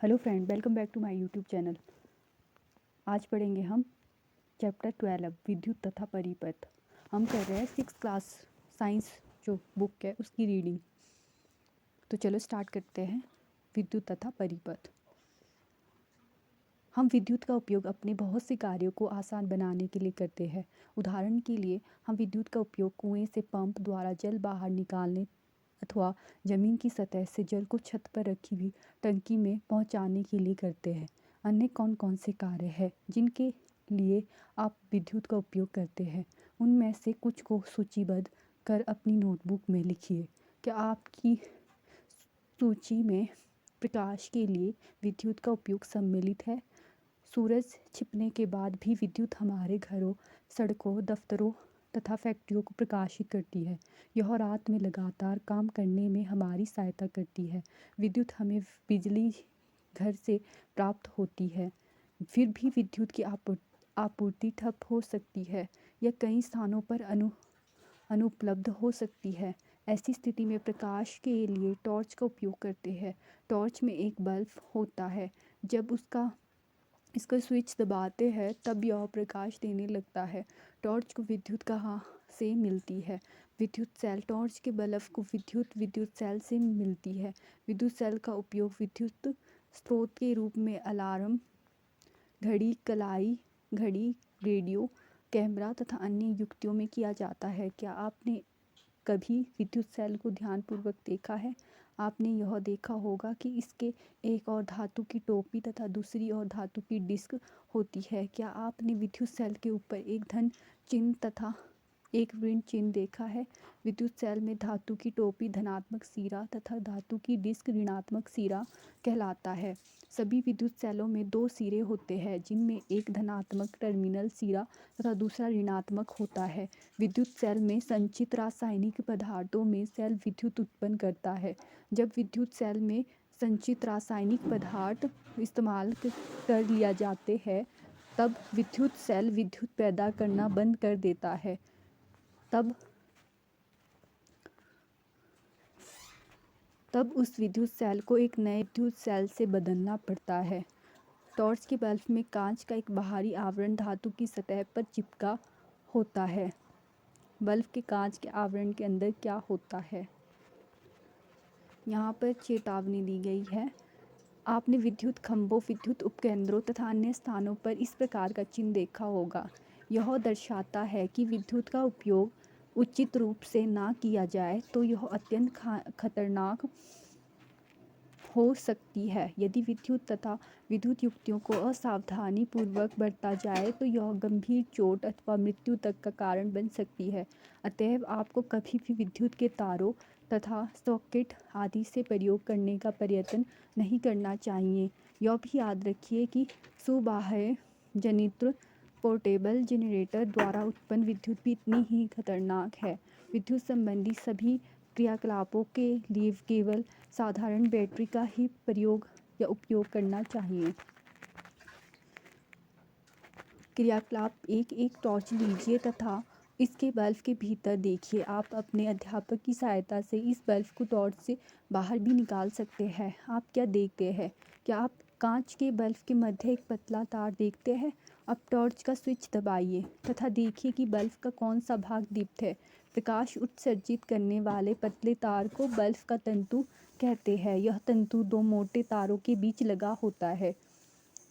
Hello friend, welcome back to my YouTube channel. आज पढ़ेंगे हम चैप्टर 12 विद्युत तथा परिपथ। हम कर रहे हैं 6th क्लास साइंस जो बुक है उसकी रीडिंग। तो चलो स्टार्ट करते हैं। विद्युत तथा परिपथ। हम विद्युत का उपयोग अपने बहुत से कार्यों को आसान बनाने के लिए करते हैं। उदाहरण के लिए हम विद्युत का उपयोग कुएं से पंप द्वारा जल बाहर निकालने अथवा ज़मीन की सतह से जल को छत पर रखी हुई टंकी में पहुंचाने के लिए करते हैं। अन्य कौन कौन से कार्य हैं जिनके लिए आप विद्युत का उपयोग करते हैं? उनमें से कुछ को सूचीबद्ध कर अपनी नोटबुक में लिखिए। क्या आपकी सूची में प्रकाश के लिए विद्युत का उपयोग सम्मिलित है? सूरज छिपने के बाद भी विद्युत हमारे घरों, सड़कों, दफ्तरों तथा फैक्ट्रियों को प्रकाशित करती है। यह रात में लगातार काम करने में हमारी सहायता करती है। विद्युत हमें बिजली घर से प्राप्त होती है, फिर भी विद्युत की आपूर्ति ठप हो सकती है या कई स्थानों पर अनुपलब्ध हो सकती है। ऐसी स्थिति में प्रकाश के लिए टॉर्च का उपयोग करते हैं। टॉर्च में एक बल्ब होता है। जब इसका स्विच दबाते हैं तब यह प्रकाश देने लगता है। टॉर्च को विद्युत कहाँ से मिलती है? विद्युत सेल। टॉर्च के बल्ब को विद्युत सेल से मिलती है। विद्युत सेल का उपयोग विद्युत स्रोत के रूप में अलार्म, घड़ी, कलाई घड़ी, रेडियो, कैमरा तथा अन्य युक्तियों में किया जाता है। क्या आपने कभी विद्युत सेल को ध्यानपूर्वक देखा है? आपने यह देखा होगा कि इसके एक और धातु की टोपी तथा दूसरी ओर धातु की डिस्क होती है। क्या आपने विद्युत सेल के ऊपर एक धन चिन्ह तथा एक ऋण चिन्ह देखा है? विद्युत सेल में धातु की टोपी धनात्मक सिरा तथा धातु की डिस्क ऋणात्मक सिरा कहलाता है। सभी विद्युत सेलों में दो सिरे होते हैं जिनमें एक धनात्मक टर्मिनल सिरा तथा दूसरा ऋणात्मक होता है। विद्युत सेल में संचित रासायनिक पदार्थों में सेल विद्युत उत्पन्न करता है। जब विद्युत सेल में संचित रासायनिक पदार्थ इस्तेमाल कर लिया जाते हैं तब विद्युत सेल विद्युत पैदा करना बंद कर देता है। तब उस विद्युत सेल को एक नए विद्युत सेल से बदलना पड़ता है। टॉर्च के बल्ब में कांच का एक बाहरी आवरण धातु की सतह पर चिपका होता है। बल्ब के कांच के आवरण के अंदर क्या होता है? यहाँ पर चेतावनी दी गई है। आपने विद्युत खंभों, विद्युत उपकेंद्रों तथा अन्य स्थानों पर इस प्रकार का चिन्ह देखा होगा। यह दर्शाता है कि विद्युत का उपयोग उचित रूप से ना किया जाए तो यह अत्यंत खतरनाक हो सकती है। यदि विद्युत तथा विद्युत युक्तियों को असावधानी पूर्वक बरता जाए तो यह गंभीर चोट अथवा मृत्यु तक का कारण बन सकती है। अतएव आपको कभी भी विद्युत के तारों तथा सॉकेट आदि से प्रयोग करने का प्रयत्न नहीं करना चाहिए। यह भी याद रखिए कि सुबाह्य जनित्र पोर्टेबल जनरेटर द्वारा उत्पन्न विद्युत भी इतनी ही खतरनाक है। विद्युत संबंधी सभी क्रियाकलापों के लिए केवल साधारण बैटरी का ही प्रयोग या उपयोग करना चाहिए। क्रियाकलाप एक टॉर्च लीजिए तथा इसके बल्ब के भीतर देखिए। आप अपने अध्यापक की सहायता से इस बल्ब को टॉर्च से बाहर भी निकाल सकते हैं। आप क्या देखते हैं? क्या आप कांच के बल्ब के मध्य एक पतला तार देखते हैं? अब टॉर्च का स्विच दबाइए तथा देखिए कि बल्ब का कौन सा भाग दीप्त है। प्रकाश उत्सर्जित करने वाले पतले तार को बल्ब का तंतु कहते हैं। यह तंतु दो मोटे तारों के बीच लगा होता है।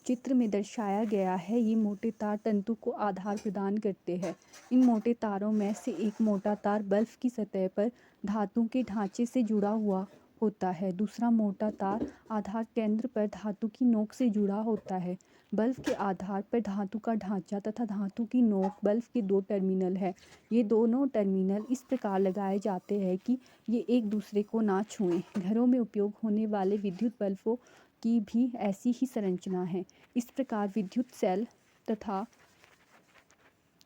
चित्र में दर्शाया गया है। ये मोटे तार तंतु को आधार प्रदान करते हैं। इन मोटे तारों में से एक मोटा तार बल्ब की सतह पर धातु के ढांचे से जुड़ा हुआ होता है। दूसरा मोटा तार आधार केंद्र पर धातु की नोक से जुड़ा होता है। बल्ब के आधार पर धातु का ढांचा तथा धातु की नोक बल्ब के दो टर्मिनल है। ये दोनों टर्मिनल इस प्रकार लगाए जाते हैं कि ये एक दूसरे को ना छुएं। घरों में उपयोग होने वाले विद्युत बल्बों की भी ऐसी ही संरचना है। इस प्रकार विद्युत सेल तथा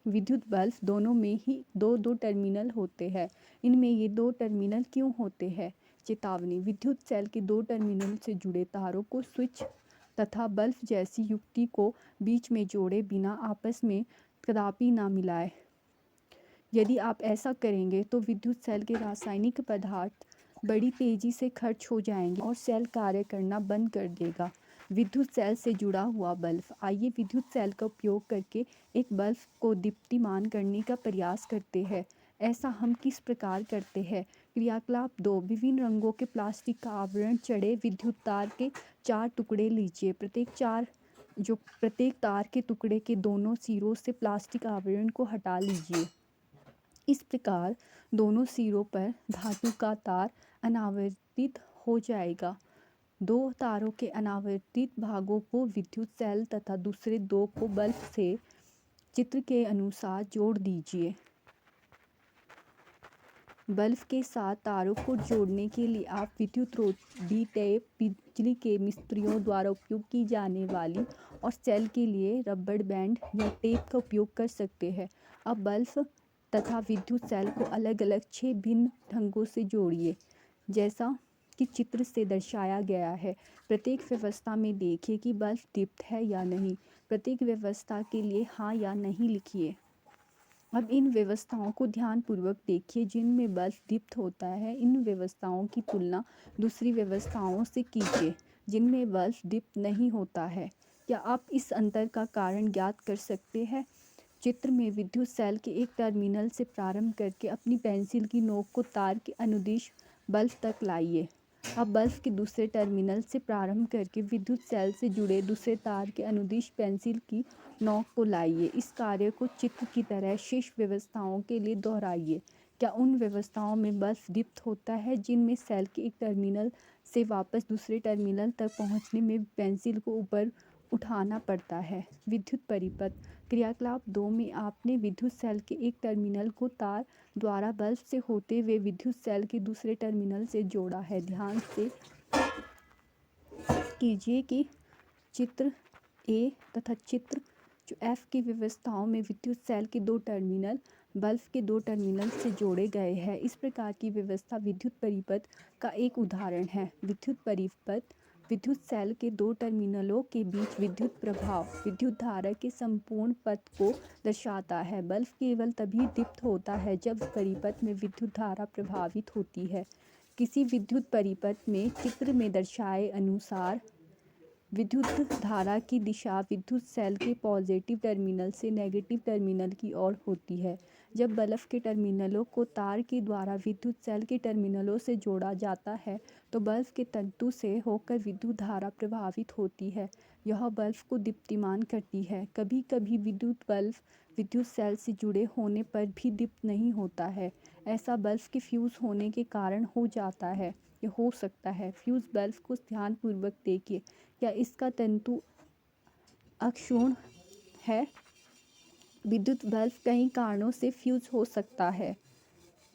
विद्युत बल्ब दोनों में ही दो दो टर्मिनल होते हैं। इनमें ये दो टर्मिनल क्यों होते हैं? चेतावनी: विद्युत सेल के दो टर्मिनल से जुड़े तारों को स्विच तथा बल्ब जैसी युक्ति को बीच में जोड़े बिना आपस में कदापि ना मिलाएं। यदि आप ऐसा करेंगे तो विद्युत सेल के रासायनिक पदार्थ बड़ी तेजी से खर्च हो जाएंगे और सेल कार्य करना बंद कर देगा। विद्युत सेल से जुड़ा हुआ बल्ब। आइए विद्युत सेल का उपयोग करके एक बल्ब को दीप्तिमान करने का प्रयास करते हैं। ऐसा हम किस प्रकार करते हैं? क्रियाकलाप 2, विभिन्न रंगों के प्लास्टिक का आवरण चढ़े विद्युत तार के 4 टुकड़े लीजिए। प्रत्येक तार के टुकड़े के दोनों सिरों से प्लास्टिक आवरण को हटा लीजिए। इस प्रकार दोनों सिरों पर धातु का तार अनावर्तित हो जाएगा। 2 तारों के अनावर्तित भागों को विद्युत सेल तथा दूसरे 2 को बल्ब से चित्र के अनुसार जोड़ दीजिए। बल्ब के साथ तारों को जोड़ने के लिए आप विद्युत रोधी टेप, बिजली के मिस्त्रियों द्वारा उपयोग की जाने वाली और सेल के लिए रबड़ बैंड या टेप का उपयोग कर सकते हैं। अब बल्ब तथा विद्युत सेल को अलग अलग 6 भिन्न ढंगों से जोड़िए, जैसा कि चित्र से दर्शाया गया है। प्रत्येक व्यवस्था में देखिए कि बल्ब दीप्त है या नहीं। प्रत्येक व्यवस्था के लिए हाँ या नहीं लिखिए। अब इन व्यवस्थाओं को ध्यानपूर्वक देखिए जिनमें बल्ब दीप्त होता है। इन व्यवस्थाओं की तुलना दूसरी व्यवस्थाओं से कीजिए जिनमें बल्ब दीप्त नहीं होता है। क्या आप इस अंतर का कारण ज्ञात कर सकते हैं? चित्र में विद्युत सेल के एक टर्मिनल से प्रारंभ करके अपनी पेंसिल की नोक को तार के अनुदिश बल्ब तक लाइए। अब बल्ब के दूसरे टर्मिनल से प्रारंभ करके विद्युत सेल से जुड़े दूसरे तार के अनुदिश पेंसिल की नोक को लाइए। इस कार्य को चित्र की तरह शेष व्यवस्थाओं के लिए दोहराइए। क्या उन व्यवस्थाओं में बल्ब दीप्त होता है जिनमें सेल के एक टर्मिनल से वापस दूसरे टर्मिनल तक पहुंचने में पेंसिल को ऊपर उठाना पड़ता है? विद्युत परिपथ। क्रियाकलाप 2 में आपने विद्युत सेल के एक टर्मिनल को तार द्वारा बल्ब से होते हुए विद्युत सेल के दूसरे टर्मिनल से जोड़ा है। ध्यान से कीजिए कि चित्र ए तथा चित्र जो F की व्यवस्थाओं में विद्युत सेल के 2 टर्मिनल बल्ब के 2 टर्मिनल से जोड़े गए हैं। इस प्रकार की व्यवस्था विद्युत परिपथ का एक उदाहरण है। विद्युत परिपथ विद्युत सेल के 2 टर्मिनलों के बीच विद्युत प्रभाव विद्युत धारा के संपूर्ण पथ को दर्शाता है। बल्ब केवल तभी दीप्त होता है जब परिपथ में विद्युत धारा प्रभावित होती है। किसी विद्युत परिपथ में चित्र में दर्शाए अनुसार विद्युत धारा की दिशा विद्युत सेल के पॉजिटिव टर्मिनल से नेगेटिव टर्मिनल की ओर होती है। जब बल्ब के टर्मिनलों को तार के द्वारा विद्युत सेल के टर्मिनलों से जोड़ा जाता है तो बल्ब के तंतु से होकर विद्युत धारा प्रभावित होती है। यह बल्ब को दीप्तिमान करती है। कभी कभी विद्युत बल्ब विद्युत सेल से जुड़े होने पर भी दीप्त नहीं होता है। ऐसा बल्ब के फ्यूज होने के कारण हो सकता है। फ्यूज बल्ब को ध्यानपूर्वक देखिए। क्या इसका तंतु अक्षुण्ण है? विद्युत बल्ब कई कारणों से फ्यूज हो सकता है।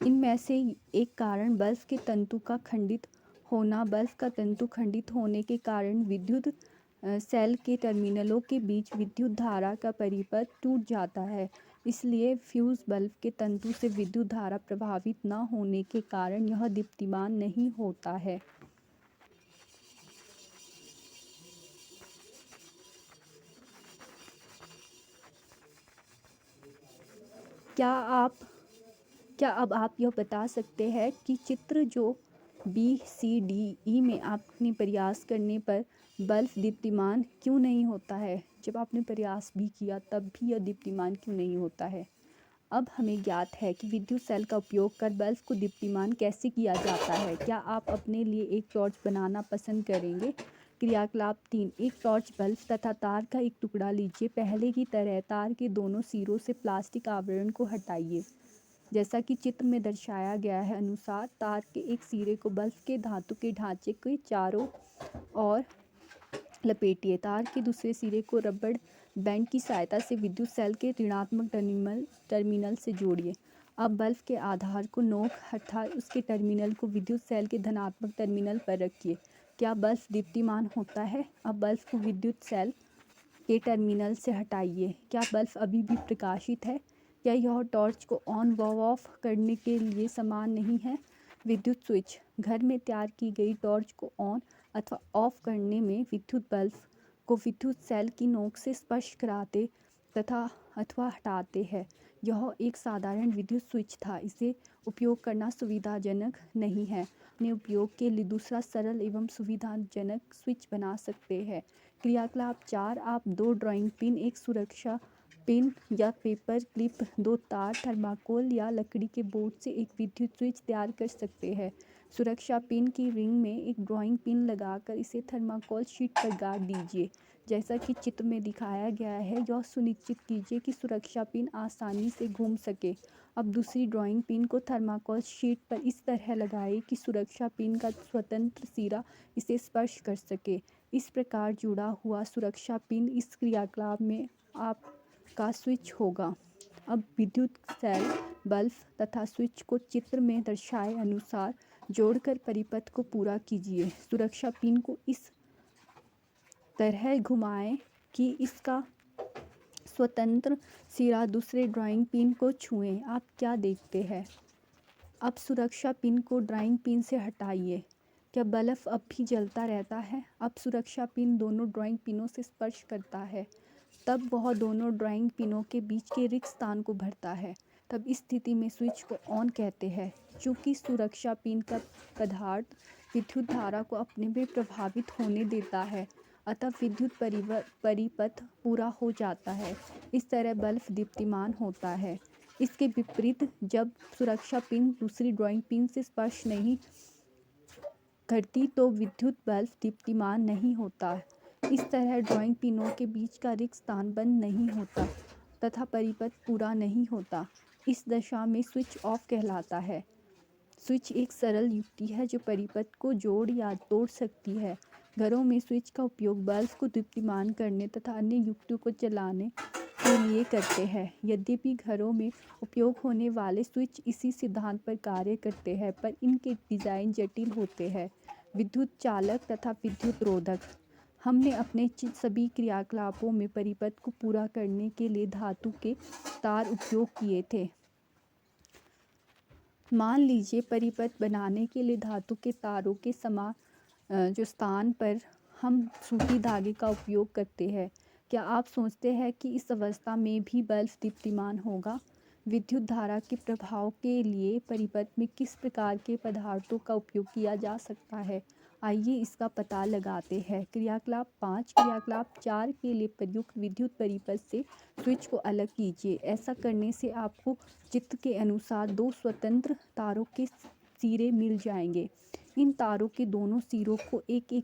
इनमें से एक कारण बल्ब के तंतु का खंडित होना। बल्ब का तंतु खंडित होने के कारण विद्युत सेल के टर्मिनलों के बीच विद्युत धारा का परिपथ टूट जाता है। इसलिए फ्यूज बल्ब के तंतु से विद्युत धारा प्रभावित न होने के कारण यह दीप्तिमान नहीं होता है। क्या अब आप यह बता सकते हैं कि चित्र जो BCDE में आपने प्रयास करने पर बल्ब दीप्तिमान क्यों नहीं होता है? जब आपने प्रयास भी किया तब भी यह दीप्तिमान क्यों नहीं होता है? अब हमें ज्ञात है कि विद्युत सेल का उपयोग कर बल्ब को दीप्तिमान कैसे किया जाता है। क्या आप अपने लिए एक टॉर्च बनाना पसंद करेंगे? क्रियाकलाप 3, एक टॉर्च बल्ब तथा तार का एक टुकड़ा लीजिए। पहले की तरह तार के दोनों सिरों से प्लास्टिक आवरण को हटाइए। जैसा कि चित्र में दर्शाया गया है अनुसार तार के एक सिरे को बल्ब के धातु के ढांचे के चारों ओर लपेटिए। तार के दूसरे सिरे को रबड़ बैंड की सहायता से विद्युत सेल के ऋणात्मक टर्मिनल से जोड़िए। अब बल्ब के आधार को नोक अर्थात उसके टर्मिनल को विद्युत सेल के धनात्मक टर्मिनल पर रखिए। क्या बल्ब दीप्तिमान होता है? अब बल्ब को विद्युत सेल के टर्मिनल से हटाइए। क्या बल्ब अभी भी प्रकाशित है? क्या यह टॉर्च को ऑन व ऑफ करने के लिए समान नहीं है? विद्युत स्विच घर में तैयार की गई टॉर्च को ऑन अथवा ऑफ करने में विद्युत बल्ब को विद्युत सेल की नोक से स्पर्श कराते तथा अथवा हटाते हैं। यह एक साधारण विद्युत स्विच था। इसे उपयोग करना सुविधाजनक नहीं है। अपने उपयोग के लिए दूसरा सरल एवं सुविधाजनक स्विच बना सकते हैं। क्रियाकलाप 4, आप 2 ड्राइंग पिन, एक सुरक्षा पिन या पेपर क्लिप, 2 तार, थर्माकोल या लकड़ी के बोर्ड से एक विद्युत स्विच तैयार कर सकते हैं। सुरक्षा पिन की रिंग में एक ड्राइंग पिन लगाकर इसे थर्माकोल शीट पर गाड़ दीजिए। जैसा कि चित्र में दिखाया गया है, यह सुनिश्चित कीजिए कि सुरक्षा पिन आसानी से घूम सके। अब दूसरी ड्राइंग पिन को थर्माकोल शीट पर इस तरह लगाएं कि सुरक्षा पिन का स्वतंत्र सिरा इसे स्पर्श कर सके। इस प्रकार जुड़ा हुआ सुरक्षा पिन इस क्रियाकलाप में आपका स्विच होगा। अब विद्युत सेल, बल्ब तथा स्विच को चित्र में दर्शाए अनुसार जोड़कर परिपथ को पूरा कीजिए। सुरक्षा पिन को इस तरह घुमाएं कि इसका स्वतंत्र सिरा दूसरे ड्राइंग पिन को छुए। आप क्या देखते हैं? अब सुरक्षा पिन को ड्राइंग पिन से हटाइए। क्या बल्ब अब भी जलता रहता है? अब सुरक्षा पिन दोनों ड्राइंग पिनों से स्पर्श करता है। तब वह दोनों ड्राइंग पिनों के बीच के रिक्त स्थान को भरता है। तब इस स्थिति में स्विच को ऑन कहते हैं। चूँकि सुरक्षा पिन का पदार्थ विद्युत धारा को अपने में प्रभावित होने देता है, अतः विद्युत परिपथ पूरा हो जाता है। इस तरह बल्ब दीप्तिमान होता है। इसके विपरीत, जब सुरक्षा पिन दूसरी ड्राइंग पिन से स्पर्श नहीं करती तो विद्युत बल्ब दीप्तिमान नहीं होता। इस तरह ड्राइंग पिनों के बीच का रिक्त स्थान बंद नहीं होता तथा परिपथ पूरा नहीं होता। इस दशा में स्विच ऑफ कहलाता है। स्विच एक सरल युक्ति है जो परिपथ को जोड़ या तोड़ सकती है। घरों में स्विच का उपयोग बल्ब को दीप्तिमान करने तथा अन्य युक्तियों को चलाने के लिए करते हैं। यद्यपि घरों में उपयोग होने वाले स्विच इसी सिद्धांत पर कार्य करते हैं, पर इनके डिज़ाइन जटिल होते हैं। विद्युत चालक तथा विद्युत रोधक। हमने अपने सभी क्रियाकलापों में परिपथ को पूरा करने के लिए धातु के तार उपयोग किए थे। मान लीजिए परिपथ बनाने के लिए धातु के तारों के जो स्थान पर हम सूती धागे का उपयोग करते हैं। क्या आप सोचते हैं कि इस अवस्था में भी बल्ब दीप्तिमान होगा? विद्युत धारा के प्रभाव के लिए परिपथ में किस प्रकार के पदार्थों का उपयोग किया जा सकता है? आइए इसका पता लगाते हैं। क्रियाकलाप 5, क्रियाकलाप 4 के लिए प्रयुक्त विद्युत परिपथ से स्विच को अलग कीजिए। ऐसा करने से आपको चित्र के अनुसार 2 स्वतंत्र तारों के सिरे मिल जाएंगे। इन तारों के दोनों सिरों को एक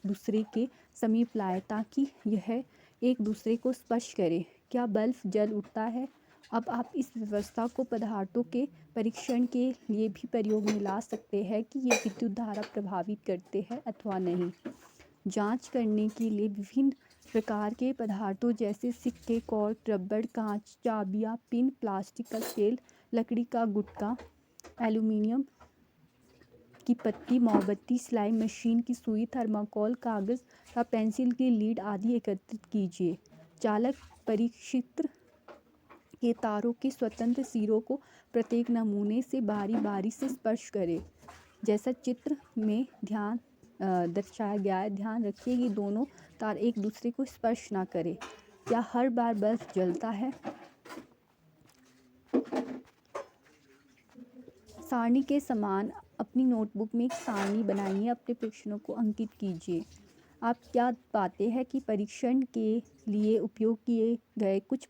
दूसरे के समीप लाएं ताकि यह एक दूसरे को स्पर्श करे। क्या बल्ब जल उठता है? अब आप इस व्यवस्था को पदार्थों के परीक्षण के लिए भी प्रयोग में ला सकते हैं कि ये विद्युत धारा प्रभावित करते हैं अथवा नहीं। जांच करने के लिए विभिन्न प्रकार के पदार्थों जैसे सिक्के, कॉर्क, रबड़, कांच, चाबियां, पिन, प्लास्टिक का तेल, लकड़ी का गुटका, एल्यूमीनियम की पत्ती, मोमबत्ती, सिलाई मशीन की सुई, थर्माकोल, कागज़ या पेंसिल की लीड आदि एकत्रित कीजिए। चालक परीक्षित्र के तारों के स्वतंत्र सिरों को प्रत्येक नमूने से बारी बारी से स्पर्श करें। जैसा चित्र में दर्शाया गया है, ध्यान रखिए कि दोनों तार एक दूसरे को स्पर्श ना करें। क्या हर बार बल्ब जलता है? सारणी के समान अपनी नोटबुक में एक सारणी बनाइए। अपने प्रश्नों को अंकित कीजिए। आप क्या पाते हैं कि परीक्षण के लिए उपयोग किए गए कुछ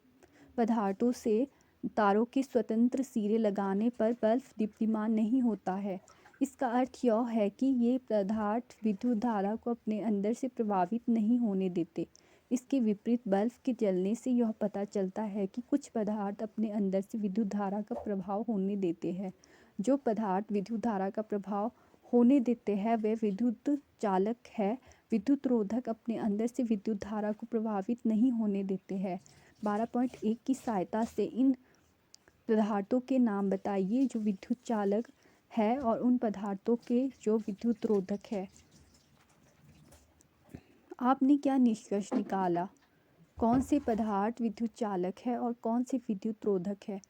पदार्थों से तारों के स्वतंत्र सिरे लगाने पर बल्ब दीप्तिमान नहीं होता है। इसका अर्थ यह है कि ये पदार्थ विद्युत धारा को अपने अंदर से प्रभावित नहीं होने देते। इसके विपरीत बल्ब के जलने से यह पता चलता है कि कुछ पदार्थ अपने अंदर से विद्युत धारा का प्रभाव होने देते हैं। जो पदार्थ विद्युत धारा का प्रभाव होने देते हैं वे विद्युत चालक है। विद्युत रोधक अपने अंदर से विद्युत धारा को प्रभावित नहीं होने देते हैं। 12.1 की सहायता से इन पदार्थों के नाम बताइए जो विद्युत चालक है और उन पदार्थों के जो विद्युत रोधक है। आपने क्या निष्कर्ष निकाला? कौन से पदार्थ विद्युत चालक है और कौन से विद्युत रोधक है?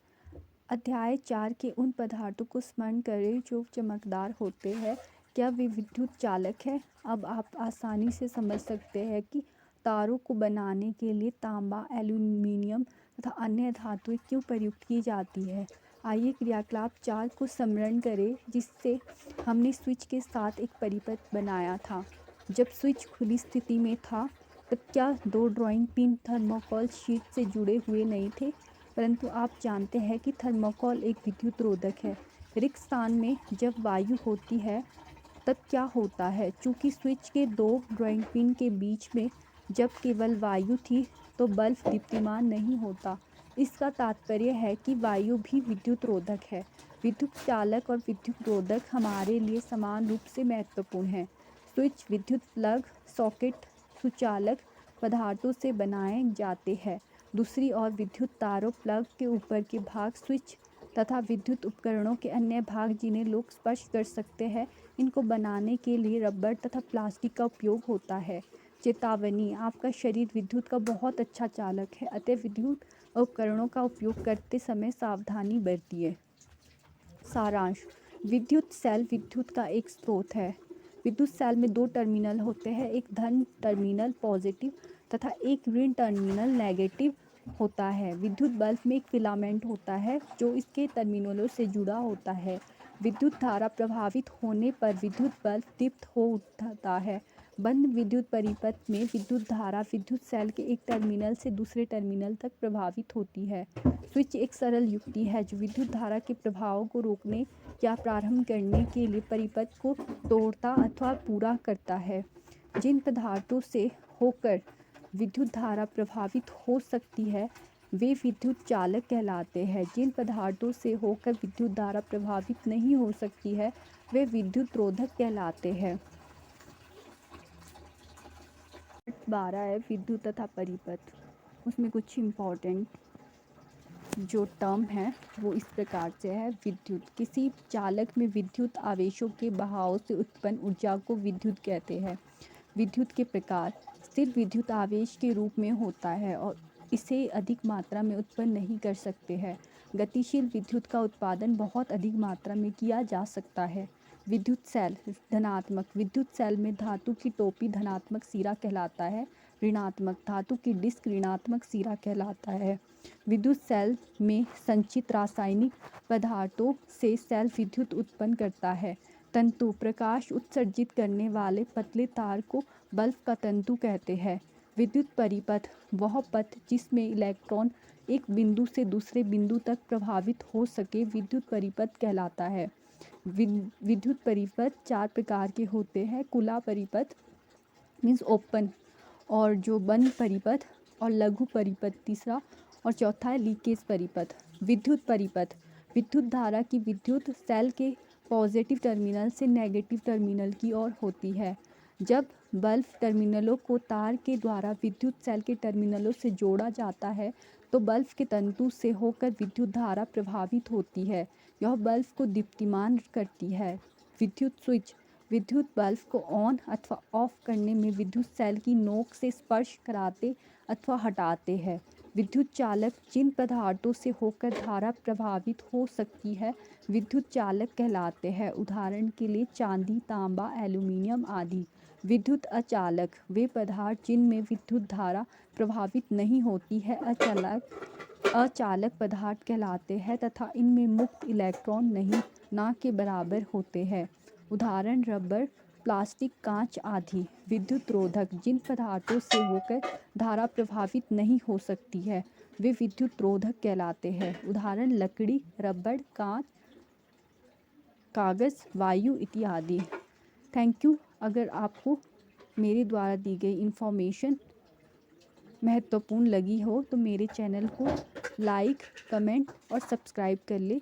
अध्याय 4 के उन पदार्थों को स्मरण करें जो चमकदार होते हैं। क्या वे विद्युत चालक है? अब आप आसानी से समझ सकते हैं कि तारों को बनाने के लिए तांबा, एल्यूमीनियम तथा अन्य धातुएं क्यों प्रयुक्त की जाती है? आइए क्रियाकलाप 4 को स्मरण करें, जिससे हमने स्विच के साथ एक परिपथ बनाया था। जब स्विच खुली स्थिति में था तब क्या 2 ड्राइंग पिन थर्मोकोल शीट से जुड़े हुए नहीं थे? परंतु आप जानते हैं कि थर्मोकोल एक विद्युत रोधक है। रिक्त स्थान में जब वायु होती है तब क्या होता है? चूँकि स्विच के 2 ड्राइंग पिन के बीच में जब केवल वायु थी तो बल्ब दीप्तिमान नहीं होता। इसका तात्पर्य है कि वायु भी विद्युत रोधक है। विद्युत चालक और विद्युत रोधक हमारे लिए समान रूप से महत्वपूर्ण हैं। स्विच, विद्युत प्लग, सॉकेट, सुचालक पदार्थों से बनाए जाते हैं। दूसरी ओर विद्युत तारों, प्लग के ऊपर के भाग, स्विच तथा विद्युत उपकरणों के अन्य भाग जिन्हें लोग स्पर्श कर सकते हैं, इनको बनाने के लिए रबर तथा प्लास्टिक का उपयोग होता है। चेतावनी: आपका शरीर विद्युत का बहुत अच्छा चालक है, अतः विद्युत उपकरणों का उपयोग करते समय सावधानी बरतिए। सारांश: विद्युत सेल विद्युत का एक स्रोत है। विद्युत सेल में 2 टर्मिनल होते हैं, एक धन टर्मिनल पॉजिटिव तथा एक ऋण टर्मिनल नेगेटिव होता है। विद्युत बल्ब में एक फिलामेंट होता है जो इसके टर्मिनलों से जुड़ा होता है। विद्युत धारा प्रभावित होने पर विद्युत बल्ब दीप्त हो उठता है। बंद विद्युत परिपथ में विद्युत धारा विद्युत सेल के एक टर्मिनल से दूसरे टर्मिनल तक प्रभावित होती है। स्विच एक सरल युक्ति है जो विद्युत धारा के प्रभाव को रोकने या प्रारंभ करने के लिए परिपथ को तोड़ता अथवा पूरा करता है। जिन पदार्थों से होकर विद्युत धारा प्रभावित हो सकती है वे विद्युत चालक कहलाते हैं। जिन पदार्थों से होकर विद्युत धारा प्रभावित नहीं हो सकती है वे विद्युत रोधक कहलाते हैं। 12 है विद्युत तथा परिपथ। उसमें कुछ इम्पोर्टेंट जो टर्म है वो इस प्रकार से है। विद्युत: किसी चालक में विद्युत आवेशों के बहाव से उत्पन्न ऊर्जा को विद्युत कहते हैं। विद्युत के प्रकार: स्थिर विद्युत आवेश के रूप में होता है और इसे अधिक मात्रा में उत्पन्न नहीं कर सकते हैं। गतिशील विद्युत का उत्पादन बहुत अधिक मात्रा में किया जा सकता है। विद्युत सेल धनात्मक: विद्युत सेल में धातु की टोपी धनात्मक सिरा कहलाता है। ऋणात्मक: धातु की डिस्क ऋणात्मक सिरा कहलाता है। विद्युत सेल में संचित रासायनिक पदार्थों से सेल विद्युत उत्पन्न करता है। तंतु: प्रकाश उत्सर्जित करने वाले पतले तार को बल्ब का तंतु कहते हैं। विद्युत परिपथ: वह पथ जिसमें इलेक्ट्रॉन एक बिंदु से दूसरे बिंदु तक प्रभावित हो सके विद्युत परिपथ कहलाता है। विद्युत परिपथ 4 प्रकार के होते हैं। खुला परिपथ मीन्स ओपन, और जो बंद परिपथ, और लघु परिपथ तीसरा, और चौथा है लीकेज परिपथ। विद्युत परिपथ: विद्युत धारा की विद्युत सेल के पॉजिटिव टर्मिनल से नेगेटिव टर्मिनल की ओर होती है। जब बल्ब टर्मिनलों को तार के द्वारा विद्युत सेल के टर्मिनलों से जोड़ा जाता है तो बल्ब के तंतु से होकर विद्युत धारा प्रभावित होती है। यह बल्ब को दीप्तिमान करती है। विद्युत स्विच: विद्युत बल्ब को ऑन अथवा ऑफ करने में विद्युत सेल की नोक से स्पर्श कराते अथवा हटाते हैं। विद्युत चालक: जिन पदार्थों से होकर धारा प्रभावित हो सकती है विद्युत चालक कहलाते हैं। उदाहरण के लिए चांदी, तांबा, एल्यूमीनियम आदि। विद्युत अचालक: वे पदार्थ जिनमें विद्युत धारा प्रभावित नहीं होती है अचालक पदार्थ कहलाते हैं तथा इनमें मुक्त इलेक्ट्रॉन नहीं ना के बराबर होते हैं। उदाहरण रबर, प्लास्टिक, कांच आदि। विद्युत रोधक: जिन पदार्थों से होकर धारा प्रभावित नहीं हो सकती है वे विद्युत रोधक कहलाते हैं। उदाहरण लकड़ी, रबर, कांच, कागज़, वायु इत्यादि। Thank you. अगर आपको मेरे द्वारा दी गई इन्फॉर्मेशन महत्वपूर्ण लगी हो तो मेरे चैनल को लाइक, कमेंट और सब्सक्राइब कर ले।